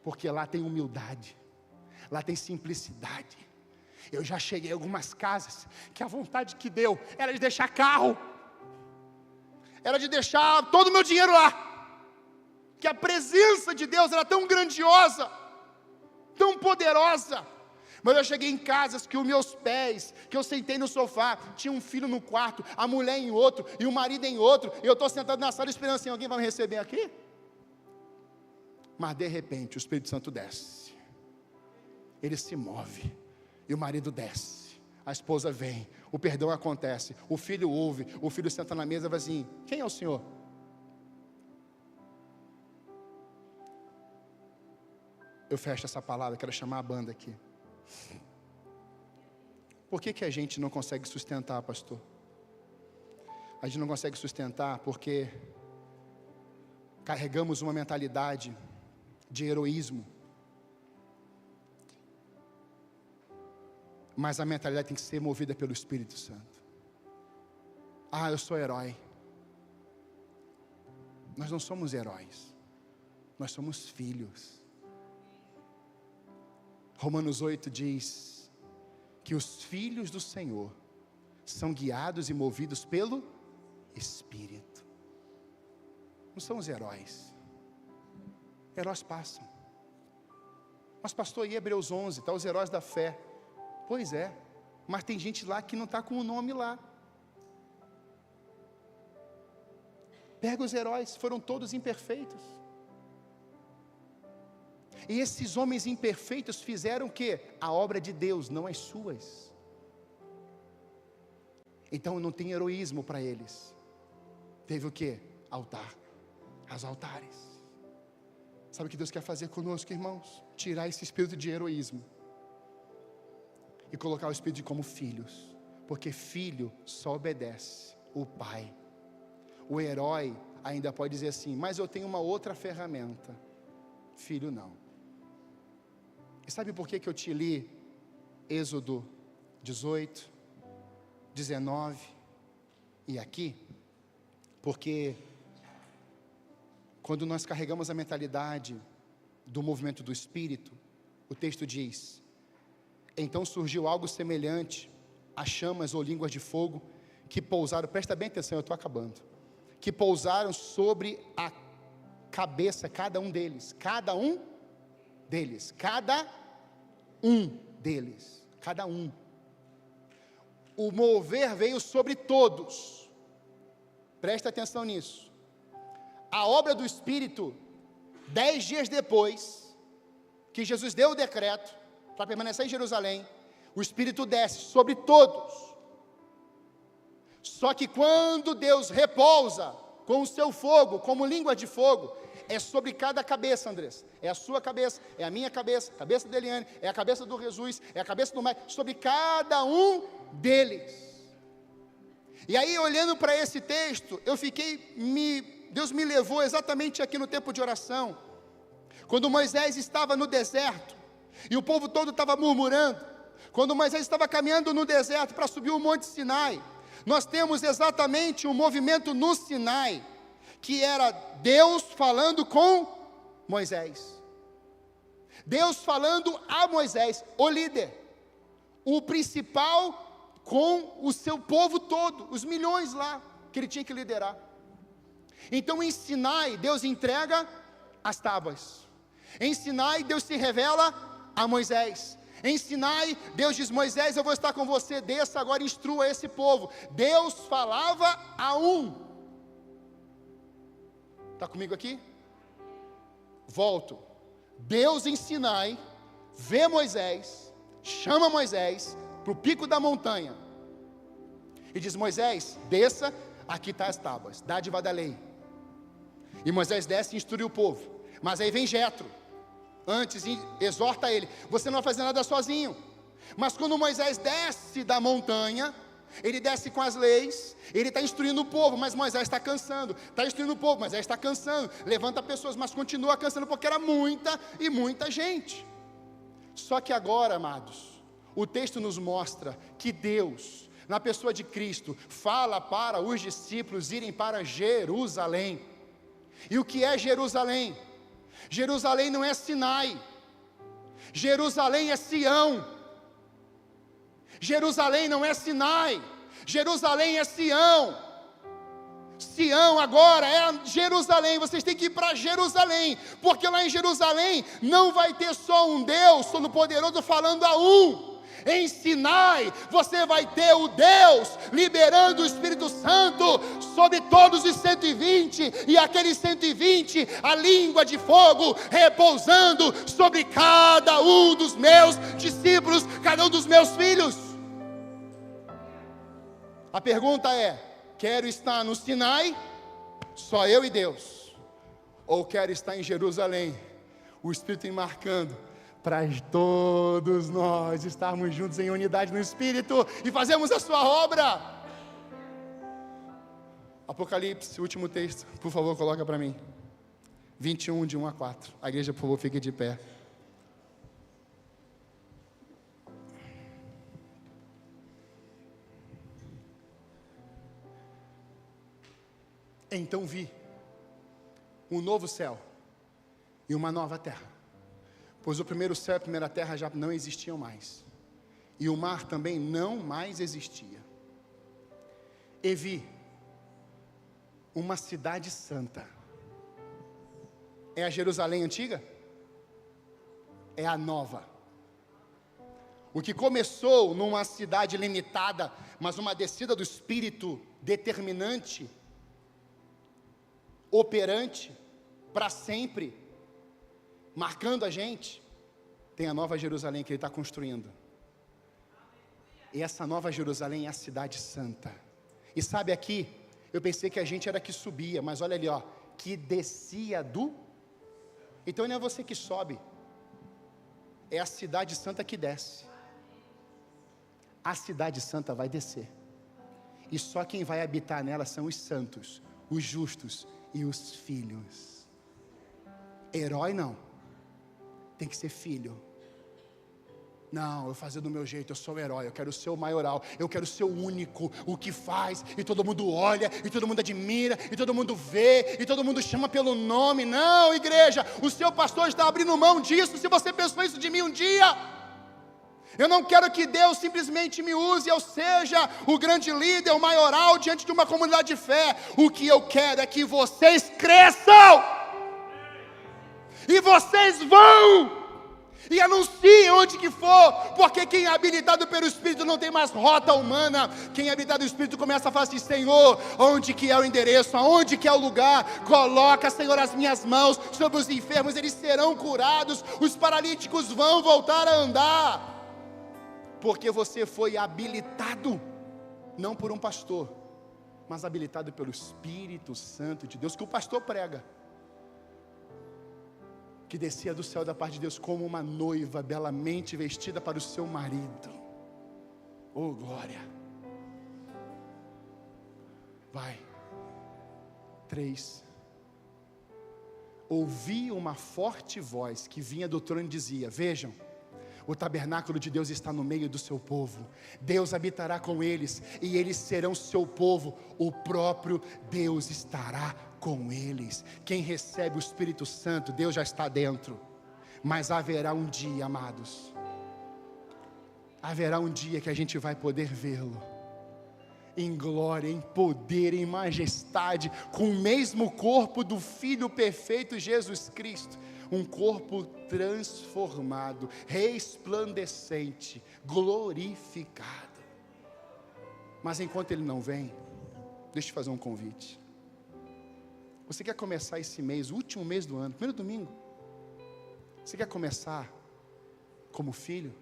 Speaker 1: Porque lá tem humildade. Lá tem simplicidade. Eu já cheguei em algumas casas que a vontade que deu era de deixar carro. Era de deixar todo o meu dinheiro lá. Que a presença de Deus era tão grandiosa, tão poderosa. Mas eu cheguei em casas que os meus pés, que eu sentei no sofá, tinha um filho no quarto, a mulher em outro, e o marido em outro, e eu estou sentado na sala esperando assim, alguém vai me receber aqui? Mas de repente o Espírito Santo desce, ele se move, e o marido desce, a esposa vem, o perdão acontece, o filho ouve, o filho senta na mesa e vai assim, quem é o senhor? Eu fecho essa palavra, quero chamar a banda aqui. Por que a gente não consegue sustentar, pastor? A gente não consegue sustentar porque carregamos uma mentalidade de heroísmo. Mas a mentalidade tem que ser movida pelo Espírito Santo. Ah, eu sou herói. Nós não somos heróis. Nós somos filhos. Romanos 8 diz que os filhos do Senhor são guiados e movidos pelo Espírito. Não são os heróis. Heróis passam. Mas pastor, em Hebreus 11 está os heróis da fé. Pois é, mas tem gente lá que não está com o nome lá. Pega os heróis, foram todos imperfeitos. E esses homens imperfeitos fizeram o quê? A obra de Deus, não as suas. Então não tem heroísmo para eles. Teve o quê? Altar. As altares. Sabe o que Deus quer fazer conosco, irmãos? Tirar esse espírito de heroísmo e colocar o espírito de como filhos. Porque filho só obedece o pai. O herói ainda pode dizer assim, mas eu tenho uma outra ferramenta. Filho não. E sabe por que eu te li Êxodo 18, 19 e aqui? Porque quando nós carregamos a mentalidade do movimento do Espírito, o texto diz, então surgiu algo semelhante a chamas ou línguas de fogo que pousaram, presta bem atenção, eu estou acabando, que pousaram sobre a cabeça, cada um deles, cada um deles. O mover veio sobre todos, presta atenção nisso, a obra do Espírito, 10 dias depois, que Jesus deu o decreto, para permanecer em Jerusalém, o Espírito desce sobre todos, só que quando Deus repousa, com o seu fogo, como língua de fogo, é sobre cada cabeça, Andrés, é a sua cabeça, é a minha cabeça, a cabeça da Eliane, é a cabeça do Jesus, é a cabeça do Mike, sobre cada um deles. E aí olhando para esse texto, Deus me levou exatamente aqui no tempo de oração, quando Moisés estava no deserto, e o povo todo estava murmurando, quando Moisés estava caminhando no deserto para subir o Monte Sinai, nós temos exatamente um movimento no Sinai, que era Deus falando com Moisés, Deus falando a Moisés, o líder, o principal com o seu povo todo, os milhões lá, que ele tinha que liderar. Então em Sinai, Deus entrega as tábuas, em Sinai, Deus se revela a Moisés, em Sinai, Deus diz, Moisés, eu vou estar com você, desça agora e instrua esse povo. Deus falava a um. Está comigo aqui? Volto. Deus em Sinai, vê Moisés, chama Moisés para o pico da montanha, e diz, Moisés, desça, aqui está as tábuas, dádiva da lei. E Moisés desce e instrui o povo, mas aí vem Jetro, antes exorta ele, você não vai fazer nada sozinho. Mas quando Moisés desce da montanha, ele desce com as leis, ele está instruindo o povo, mas Moisés está cansando, está instruindo o povo, Moisés está cansando, levanta pessoas, mas continua cansando, porque era muita e muita gente. Só que agora, amados, o texto nos mostra que Deus, na pessoa de Cristo, fala para os discípulos irem para Jerusalém. E o que é Jerusalém? Jerusalém não é Sinai, Jerusalém é Sião. Jerusalém não é Sinai, Jerusalém é Sião. Sião agora é Jerusalém, vocês têm que ir para Jerusalém, porque lá em Jerusalém não vai ter só um Deus Todo-Poderoso falando a um. Em Sinai, você vai ter o Deus liberando o Espírito Santo sobre todos os 120, e aqueles 120, a língua de fogo repousando sobre cada um dos meus discípulos, cada um dos meus filhos. A pergunta é: quero estar no Sinai, só eu e Deus, ou quero estar em Jerusalém, o Espírito me marcando, para todos nós estarmos juntos em unidade no Espírito e fazermos a sua obra? Apocalipse, último texto, por favor, coloca para mim. 21, de 1 a 4. A igreja, por favor, fique de pé. Então vi um novo céu e uma nova terra, pois o primeiro céu e a primeira terra já não existiam mais, e o mar também não mais existia. E vi uma cidade santa. É a Jerusalém antiga? É a nova. O que começou numa cidade limitada, mas uma descida do Espírito determinante, operante, para sempre, marcando a gente, tem a nova Jerusalém que Ele está construindo. E essa nova Jerusalém é a cidade santa. E sabe, aqui, eu pensei que a gente era que subia, mas olha ali, ó, que descia do... Então não é você que sobe, é a cidade santa que desce. A cidade santa vai descer, e só quem vai habitar nela são os santos, os justos e os filhos. Herói não, tem que ser filho. Não, eu fazer do meu jeito, eu sou o herói, eu quero ser o maioral, eu quero ser o único, o que faz, e todo mundo olha, e todo mundo admira, e todo mundo vê, e todo mundo chama pelo nome. Não, igreja, o seu pastor está abrindo mão disso. Se você pensou isso de mim um dia, eu não quero que Deus simplesmente me use, eu seja o grande líder, o maioral diante de uma comunidade de fé. O que eu quero é que vocês cresçam, e vocês vão e anunciem onde que for, porque quem é habilitado pelo Espírito não tem mais rota humana. Quem é habilitado pelo Espírito começa a falar assim: Senhor, onde que é o endereço, aonde que é o lugar? Coloca, Senhor, as minhas mãos sobre os enfermos, eles serão curados, os paralíticos vão voltar a andar, porque você foi habilitado, não por um pastor, mas habilitado pelo Espírito Santo de Deus, que o pastor prega, que descia do céu da parte de Deus como uma noiva belamente vestida para o seu marido. Oh, glória! Vai. 3. Ouvi uma forte voz que vinha do trono e dizia: vejam, o tabernáculo de Deus está no meio do seu povo, Deus habitará com eles, e eles serão seu povo, o próprio Deus estará com eles. Quem recebe o Espírito Santo, Deus já está dentro, mas haverá um dia, amados, haverá um dia que a gente vai poder vê-lo, em glória, em poder, em majestade, com o mesmo corpo do Filho perfeito Jesus Cristo, um corpo transformado, resplandecente, glorificado. Mas enquanto Ele não vem, deixa eu fazer um convite. Você quer começar esse mês, o último mês do ano, primeiro domingo? Você quer começar como filho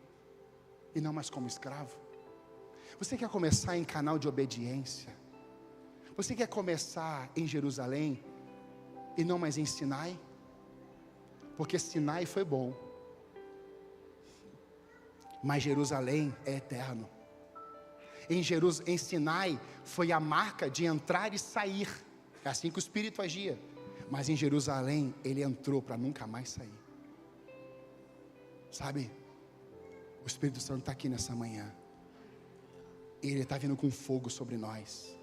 Speaker 1: e não mais como escravo? Você quer começar em canal de obediência? Você quer começar em Jerusalém e não mais em Sinai? Porque Sinai foi bom, mas Jerusalém é eterno. Em Sinai foi a marca de entrar e sair, é assim que o Espírito agia. Mas em Jerusalém Ele entrou para nunca mais sair. Sabe, o Espírito Santo está aqui nessa manhã, e Ele está vindo com fogo sobre nós,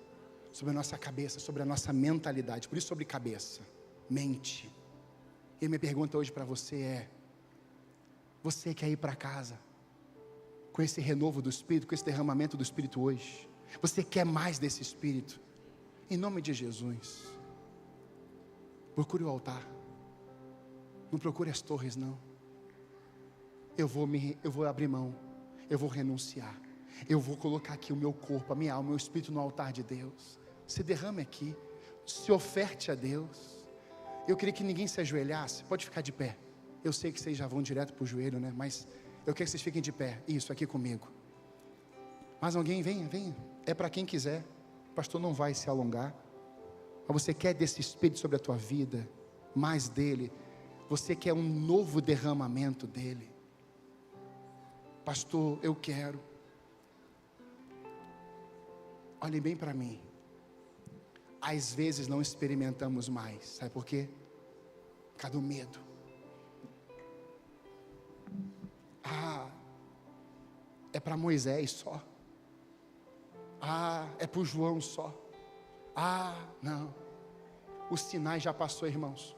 Speaker 1: sobre a nossa cabeça, sobre a nossa mentalidade. Por isso, sobre cabeça, mente. E a minha pergunta hoje para você é: você quer ir para casa com esse renovo do Espírito, com esse derramamento do Espírito hoje? Você quer mais desse Espírito? Em nome de Jesus. Procure o altar. Não procure as torres, não. Eu vou abrir mão. Eu vou renunciar. Eu vou colocar aqui o meu corpo, a minha alma, o meu espírito no altar de Deus. Se derrame aqui. Se oferte a Deus. Eu queria que ninguém se ajoelhasse. Pode ficar de pé. Eu sei que vocês já vão direto para o joelho, né? Mas eu quero que vocês fiquem de pé. Isso, aqui comigo. Mas alguém, venha. É para quem quiser. O pastor não vai se alongar. Mas você quer desse Espírito sobre a tua vida, mais dele. Você quer um novo derramamento dele. Pastor, eu quero. Olhem bem para mim. Às vezes não experimentamos mais. Sabe por quê? Por causa do medo. É para Moisés só. É para o João só. Não. O Sinai já passou, irmãos.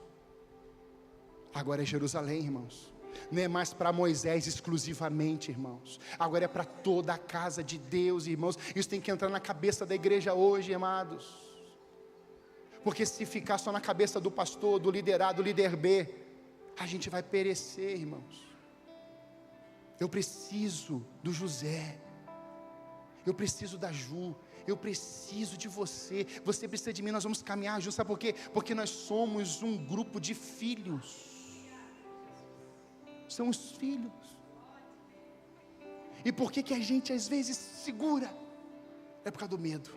Speaker 1: Agora é Jerusalém, irmãos. Não é mais para Moisés exclusivamente, irmãos. Agora é para toda a casa de Deus, irmãos. Isso tem que entrar na cabeça da igreja hoje, amados. Porque se ficar só na cabeça do pastor, do liderado, do líder B, a gente vai perecer, irmãos. Eu preciso do José. Eu preciso da Ju. Eu preciso de você. Você precisa de mim. Nós vamos caminhar juntos. Sabe por quê? Porque nós somos um grupo de filhos. São os filhos. E por que a gente às vezes segura? É por causa do medo.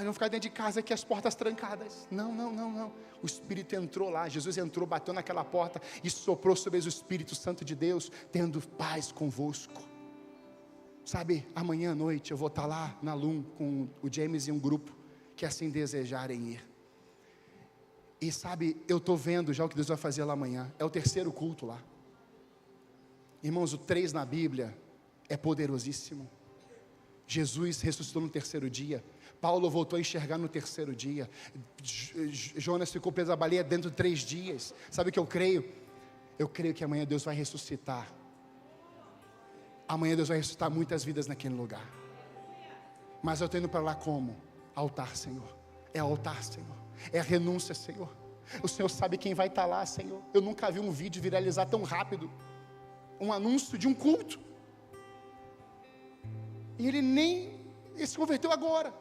Speaker 1: Não ficar dentro de casa aqui as portas trancadas. Não. O Espírito entrou lá. Jesus entrou, bateu naquela porta e soprou sobre o Espírito Santo de Deus, tendo paz convosco. Sabe, amanhã à noite eu vou estar lá na LUM com o James e um grupo que assim desejarem ir. E sabe, eu estou vendo já o que Deus vai fazer lá amanhã. É o terceiro culto lá. Irmãos, o 3 na Bíblia é poderosíssimo. Jesus ressuscitou no terceiro dia. Paulo voltou a enxergar no terceiro dia. Jonas ficou preso à baleia dentro de 3 dias. Sabe o que eu creio? Eu creio que amanhã Deus vai ressuscitar. Amanhã Deus vai ressuscitar muitas vidas naquele lugar. Mas eu estou indo para lá como? Altar, Senhor. É altar, Senhor. É a renúncia, Senhor. O Senhor sabe quem vai estar lá, Senhor. Eu nunca vi um vídeo viralizar tão rápido. Um anúncio de um culto. E ele se converteu agora.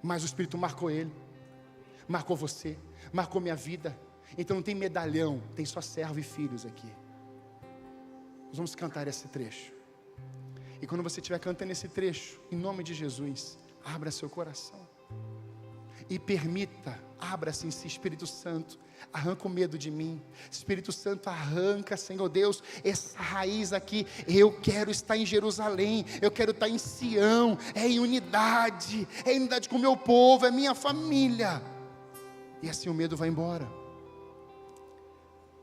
Speaker 1: Mas o Espírito marcou ele. Marcou você. Marcou minha vida. Então não tem medalhão. Tem só servo e filhos aqui. Nós vamos cantar esse trecho. E quando você estiver cantando esse trecho, em nome de Jesus, abra seu coração. E permita, abra-se em si, Espírito Santo, arranca o medo de mim. Espírito Santo, arranca, Senhor Deus, essa raiz aqui. Eu quero estar em Jerusalém, eu quero estar em Sião. É em unidade com o meu povo, é minha família. E assim o medo vai embora.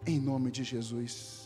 Speaker 1: Em nome de Jesus.